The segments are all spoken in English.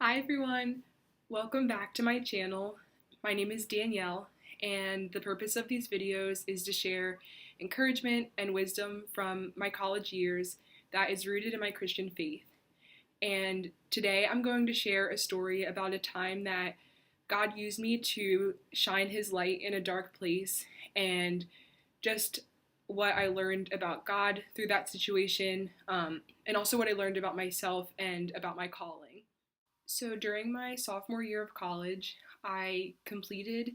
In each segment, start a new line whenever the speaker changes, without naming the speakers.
Hi everyone, welcome back to my channel. My name is Danielle, and the purpose of these videos is to share encouragement and wisdom from my college years that is rooted in my Christian faith. And today I'm going to share a story about a time that God used me to shine His light in a dark place, and just what I learned about God through that situation, and also what I learned about myself and about my calling. So during my sophomore year of college, I completed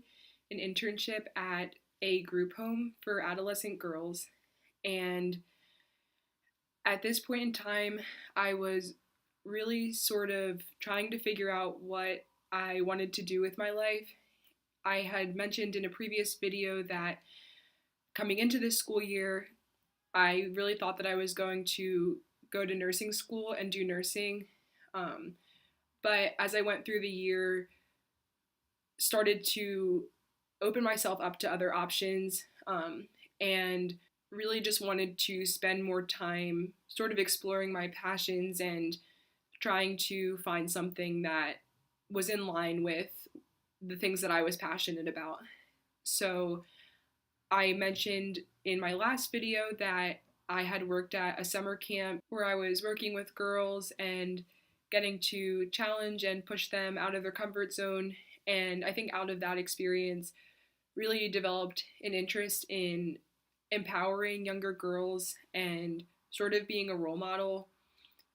an internship at a group home for adolescent girls. And at this point in time, I was really sort of trying to figure out what I wanted to do with my life. I had mentioned in a previous video that coming into this school year, I really thought that I was going to go to nursing school and do nursing. Um, but as I went through the year, started to open myself up to other options, and really just wanted to spend more time sort of exploring my passions and trying to find something that was in line with the things that I was passionate about. So I mentioned in my last video that I had worked at a summer camp where I was working with girls and getting to challenge and push them out of their comfort zone. And I think out of that experience, really developed an interest in empowering younger girls and sort of being a role model.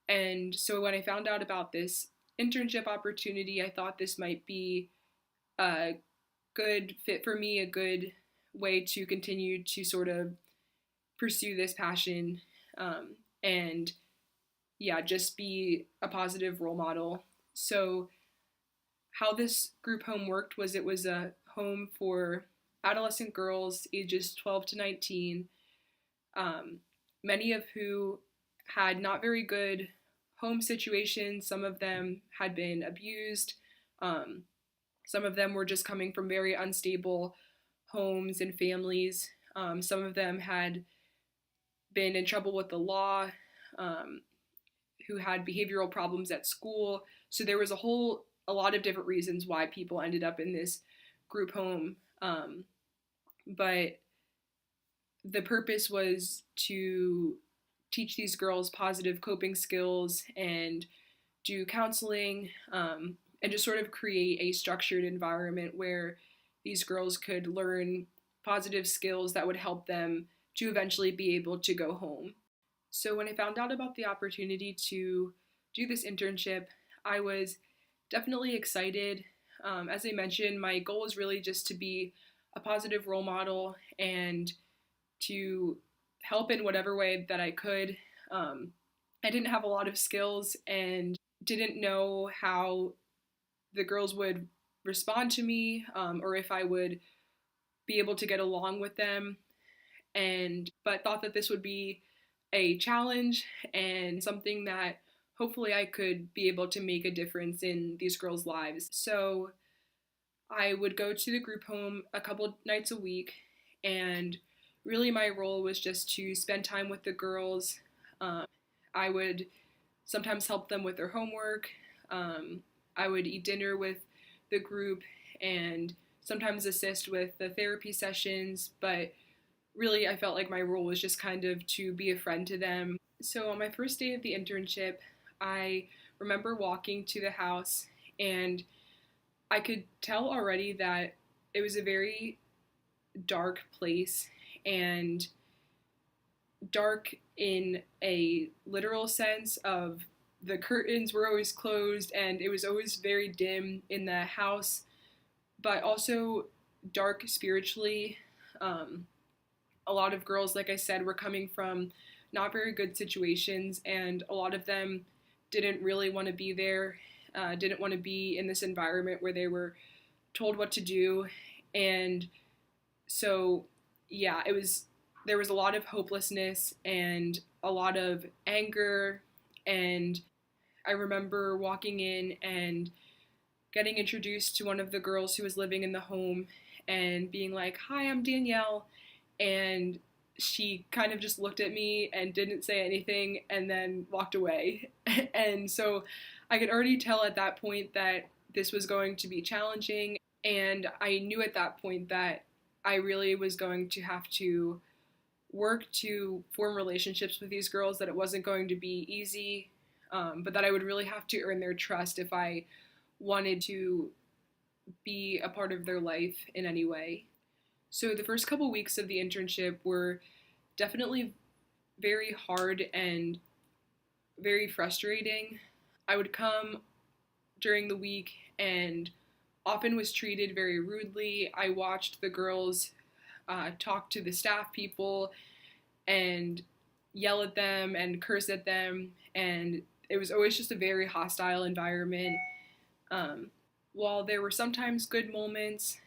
And so when I found out about this internship opportunity, I thought this might be a good fit for me, a good way to continue to sort of pursue this passion, and yeah, just be a positive role model. So how this group home worked was it was a home for adolescent girls ages 12 to 19, um, many of who had not very good home situations. Some of them had been abused. Um, some of them were just coming from very unstable homes and families. Some of them had been in trouble with the law, um, who had behavioral problems at school. So there was a lot of different reasons why people ended up in this group home. But the purpose was to teach these girls positive coping skills and do counseling, and just sort of create a structured environment where these girls could learn positive skills that would help them to eventually be able to go home. So when I found out about the opportunity to do this internship, I was definitely excited. As I mentioned, my goal is really just to be a positive role model and to help in whatever way that I could. I didn't have a lot of skills and didn't know how the girls would respond to me, or if I would be able to get along with them, and but thought that this would be a challenge and something that hopefully I could be able to make a difference in these girls' lives. So I would go to the group home a couple nights a week, and really my role was just to spend time with the girls. Um, I would sometimes help them with their homework. Um, I would eat dinner with the group and sometimes assist with the therapy sessions, but really I felt like my role was just kind of to be a friend to them. So on my first day of the internship, I remember walking to the house, and I could tell already that it was a very dark place, and dark in a literal sense of the curtains were always closed and it was always very dim in the house, but also dark spiritually. Um, a lot of girls, like I said, were coming from not very good situations, and a lot of them didn't really want to be there, didn't want to be in this environment where they were told what to do. And so, yeah, there was a lot of hopelessness and a lot of anger. And I remember walking in and getting introduced to one of the girls who was living in the home and being like, "Hi, I'm Danielle." And she kind of just looked at me and didn't say anything and then walked away. And so I could already tell at that point that this was going to be challenging. And I knew at that point that I really was going to have to work to form relationships with these girls, that it wasn't going to be easy, but that I would really have to earn their trust if I wanted to be a part of their life in any way. So the first couple weeks of the internship were definitely very hard and very frustrating. I would come during the week and often was treated very rudely. I watched the girls talk to the staff people and yell at them and curse at them, and it was always just a very hostile environment. Um, while there were sometimes good moments,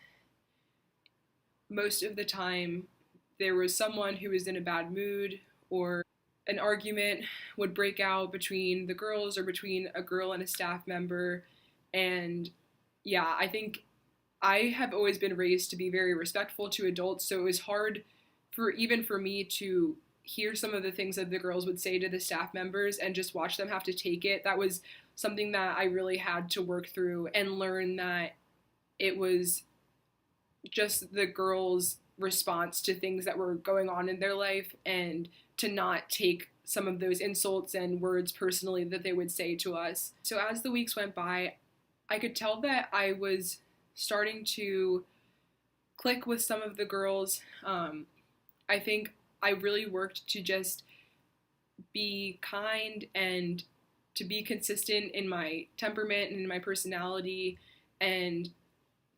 most of the time there was someone who was in a bad mood, or an argument would break out between the girls or between a girl and a staff member. And yeah, I think I have always been raised to be very respectful to adults, so it was hard for even for me to hear some of the things that the girls would say to the staff members and just watch them have to take it. That was something that I really had to work through and learn that it was just the girls' response to things that were going on in their life, and to not take some of those insults and words personally that they would say to us. So as the weeks went by, I could tell that I was starting to click with some of the girls. I think I really worked to just be kind and to be consistent in my temperament and in my personality, and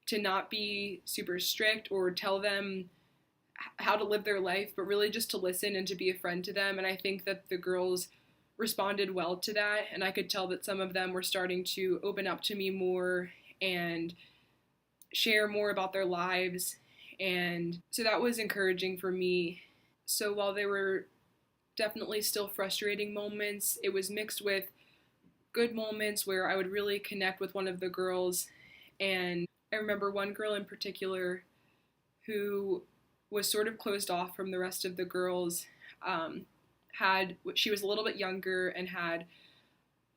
to not be super strict or tell them how to live their life, but really just to listen and to be a friend to them. And I think that the girls responded well to that, and I could tell that some of them were starting to open up to me more and share more about their lives. And so that was encouraging for me. So while there were definitely still frustrating moments, it was mixed with good moments where I would really connect with one of the girls. And I remember one girl in particular who was sort of closed off from the rest of the girls. She was a little bit younger and had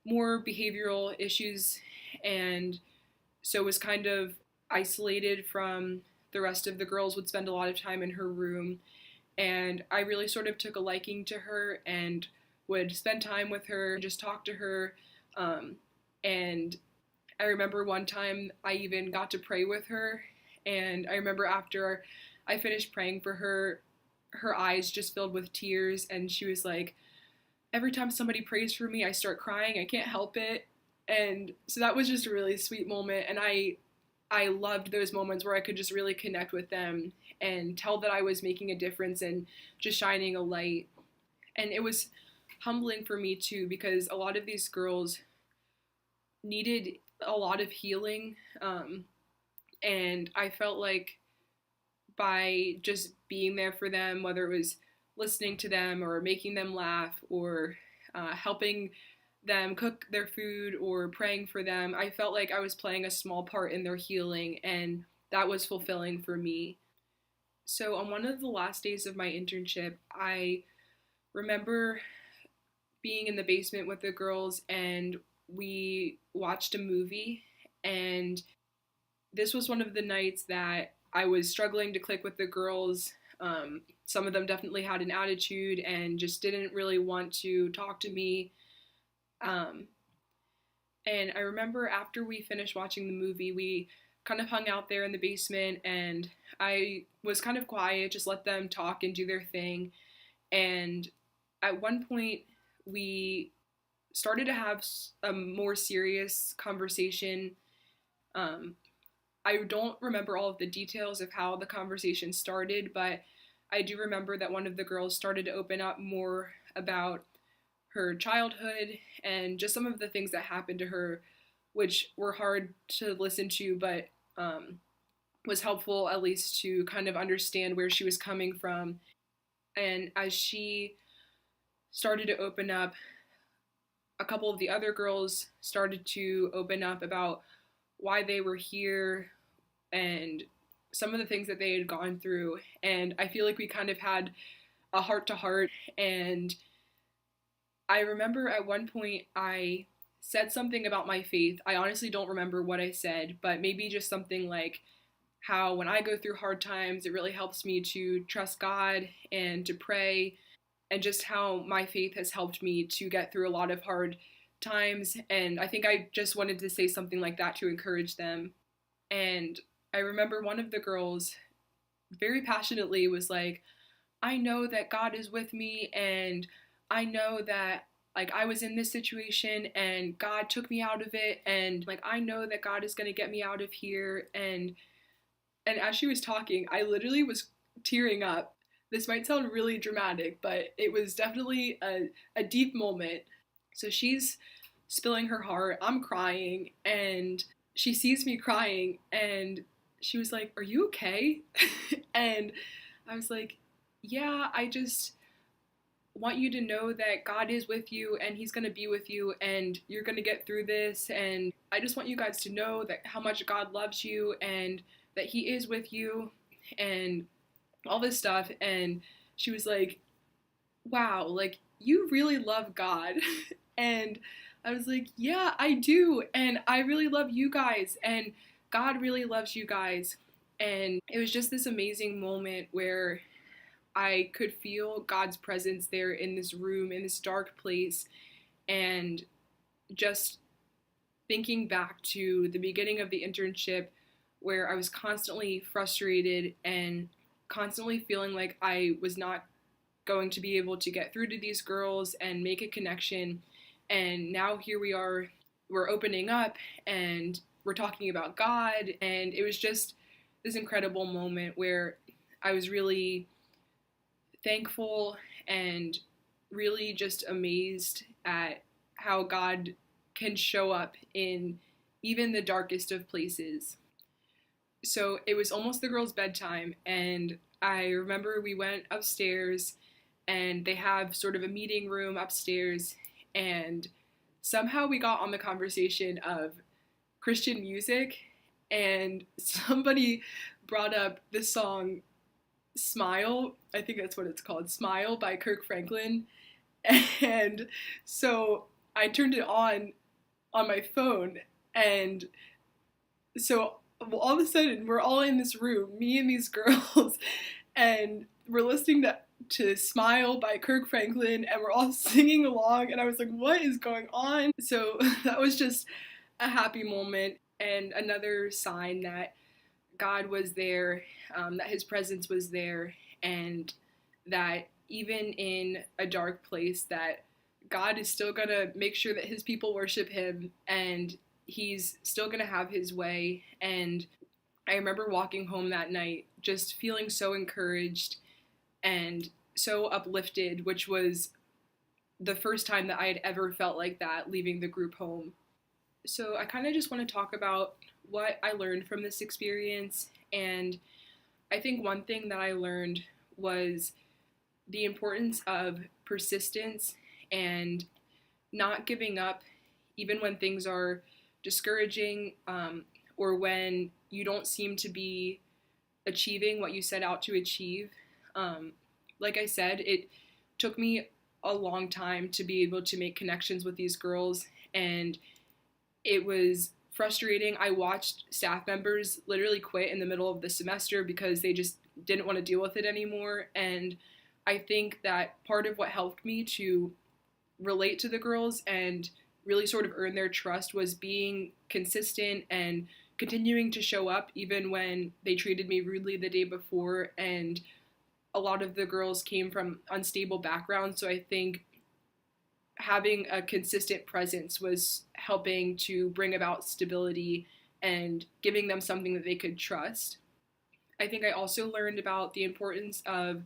more behavioral issues, and so was kind of isolated from the rest of the girls, would spend a lot of time in her room. And I really sort of took a liking to her and would spend time with her, just talk to her. And I remember one time I even got to pray with her, and I remember after I finished praying for her, her eyes just filled with tears, and she was like, every time somebody prays for me, I start crying. I can't help it. And so that was just a really sweet moment, and I loved those moments where I could just really connect with them and tell that I was making a difference and just shining a light. And it was humbling for me too, because a lot of these girls needed a lot of healing, and I felt like by just being there for them, whether it was listening to them or making them laugh or helping them cook their food or praying for them, I felt like I was playing a small part in their healing, and that was fulfilling for me. So on one of the last days of my internship, I remember being in the basement with the girls, and we watched a movie. And this was one of the nights that I was struggling to click with the girls. Some of them definitely had an attitude and just didn't really want to talk to me. And I remember after we finished watching the movie, we kind of hung out there in the basement, and I was kind of quiet, just let them talk and do their thing. And at one point, we started to have a more serious conversation. I don't remember all of the details of how the conversation started, but I do remember that one of the girls started to open up more about her childhood and just some of the things that happened to her, which were hard to listen to, but was helpful at least to kind of understand where she was coming from. And as she started to open up, a couple of the other girls started to open up about why they were here and some of the things that they had gone through. And I feel like we kind of had a heart to heart. And I remember at one point I said something about my faith. I honestly don't remember what I said, but maybe just something like how when I go through hard times, it really helps me to trust God and to pray, and just how my faith has helped me to get through a lot of hard times. And I think I just wanted to say something like that to encourage them. And I remember one of the girls very passionately was like, I know that God is with me, and I know that like I was in this situation and God took me out of it, and like I know that God is going to get me out of here. And as she was talking, I literally was tearing up. This might sound really dramatic, but it was definitely a deep moment. So she's spilling her heart, I'm crying, and she sees me crying, and she was like, "Are you okay?" And I was like, "Yeah, I just want you to know that God is with you and He's going to be with you and you're going to get through this. And I just want you guys to know that how much God loves you and that He is with you and all this stuff." And she was like, "Wow, like you really love God." And I was like, "Yeah, I do. And I really love you guys. And God really loves you guys." And it was just this amazing moment where I could feel God's presence there in this room, in this dark place. And just thinking back to the beginning of the internship, where I was constantly frustrated and constantly feeling like I was not going to be able to get through to these girls and make a connection. And now here we are, we're opening up and we're talking about God. And it was just this incredible moment where I was really thankful and really just amazed at how God can show up in even the darkest of places. So it was almost the girls' bedtime, and I remember we went upstairs, and they have sort of a meeting room upstairs, and somehow we got on the conversation of Christian music, and somebody brought up the song Smile. I think that's what it's called, Smile by Kirk Franklin. And so I turned it on my phone, and so all of a sudden we're all in this room, me and these girls, and we're listening to Smile by Kirk Franklin, and we're all singing along, and I was like, what is going on? So that was just a happy moment and another sign that God was there, that His presence was there, and that even in a dark place, that God is still gonna make sure that His people worship Him, and He's still gonna have His way. And I remember walking home that night just feeling so encouraged and so uplifted, which was the first time that I had ever felt like that leaving the group home. So I kind of just want to talk about what I learned from this experience. And I think one thing that I learned was the importance of persistence and not giving up even when things are discouraging, or when you don't seem to be achieving what you set out to achieve. Like I said, it took me a long time to be able to make connections with these girls, and it was frustrating. I watched staff members literally quit in the middle of the semester because they just didn't want to deal with it anymore. And I think that part of what helped me to relate to the girls and really sort of earn their trust was being consistent and continuing to show up even when they treated me rudely the day before. And a lot of the girls came from unstable backgrounds, so I think having a consistent presence was helping to bring about stability and giving them something that they could trust. I think I also learned about the importance of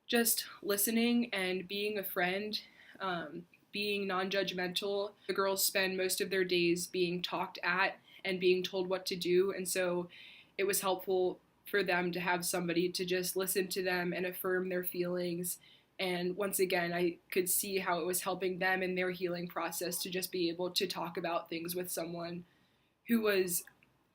just listening and being a friend, being non-judgmental. The girls spend most of their days being talked at and being told what to do, and so it was helpful for them to have somebody to just listen to them and affirm their feelings. And once again, I could see how it was helping them in their healing process to just be able to talk about things with someone who was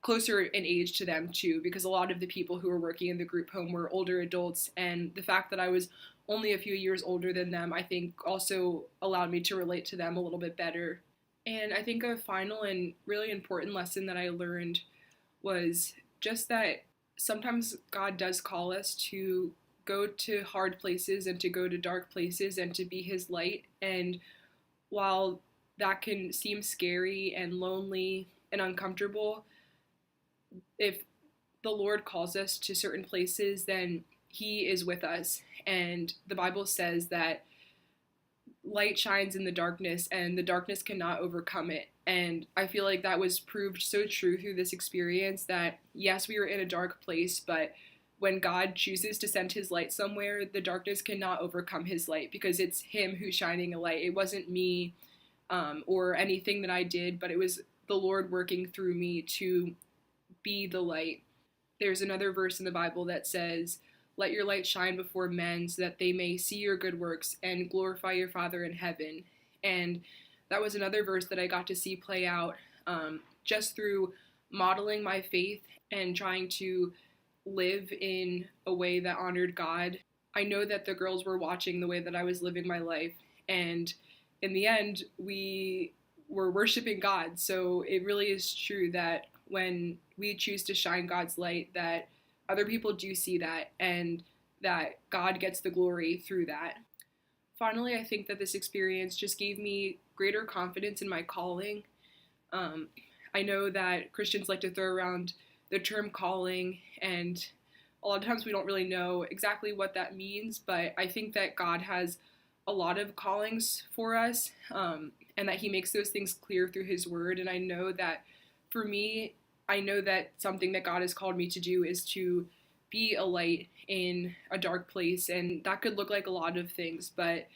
closer in age to them too, because a lot of the people who were working in the group home were older adults, and the fact that I was only a few years older than them, I think also allowed me to relate to them a little bit better. And I think a final and really important lesson that I learned was just that sometimes God does call us to go to hard places and to go to dark places and to be His light. And while that can seem scary and lonely and uncomfortable, if the Lord calls us to certain places, then He is with us. And the Bible says that light shines in the darkness and the darkness cannot overcome it. And I feel like that was proved so true through this experience that yes, we were in a dark place, but when God chooses to send His light somewhere, the darkness cannot overcome His light because it's Him who's shining a light. It wasn't me or anything that I did, but it was the Lord working through me to be the light. There's another verse in the Bible that says, "Let your light shine before men so that they may see your good works and glorify your Father in heaven." And that was another verse that I got to see play out just through modeling my faith and trying to live in a way that honored God. I know that the girls were watching the way that I was living my life, and in the end, we were worshiping God. So it really is true that when we choose to shine God's light, that other people do see that and that God gets the glory through that. Finally, I think that this experience just gave me greater confidence in my calling. I know that Christians like to throw around the term calling, and a lot of times we don't really know exactly what that means, but I think that God has a lot of callings for us, and that He makes those things clear through His Word. And I know that for me, I know that something that God has called me to do is to be a light in a dark place, and that could look like a lot of things, but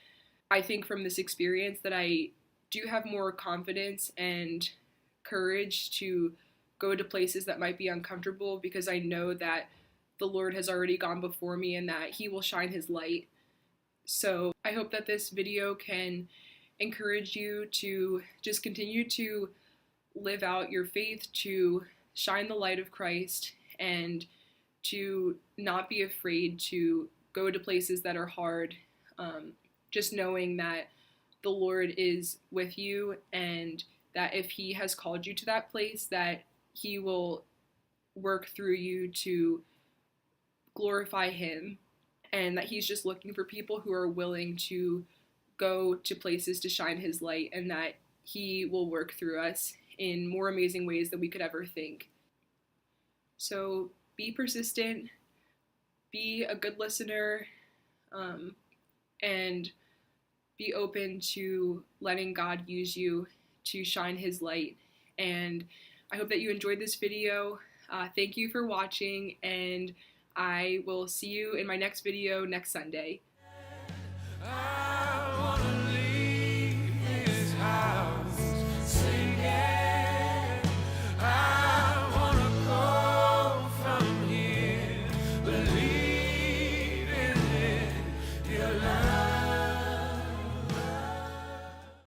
I think from this experience that I do have more confidence and courage to go to places that might be uncomfortable because I know that the Lord has already gone before me and that He will shine His light. So I hope that this video can encourage you to just continue to live out your faith, to shine the light of Christ, and to not be afraid to go to places that are hard, just knowing that the Lord is with you and that if He has called you to that place, that He will work through you to glorify Him, and that He's just looking for people who are willing to go to places to shine His light, and that He will work through us in more amazing ways than we could ever think. So be persistent, be a good listener, and be open to letting God use you to shine His light. And I hope that you enjoyed this video. Thank you for watching, and I will see you in my next video next Sunday.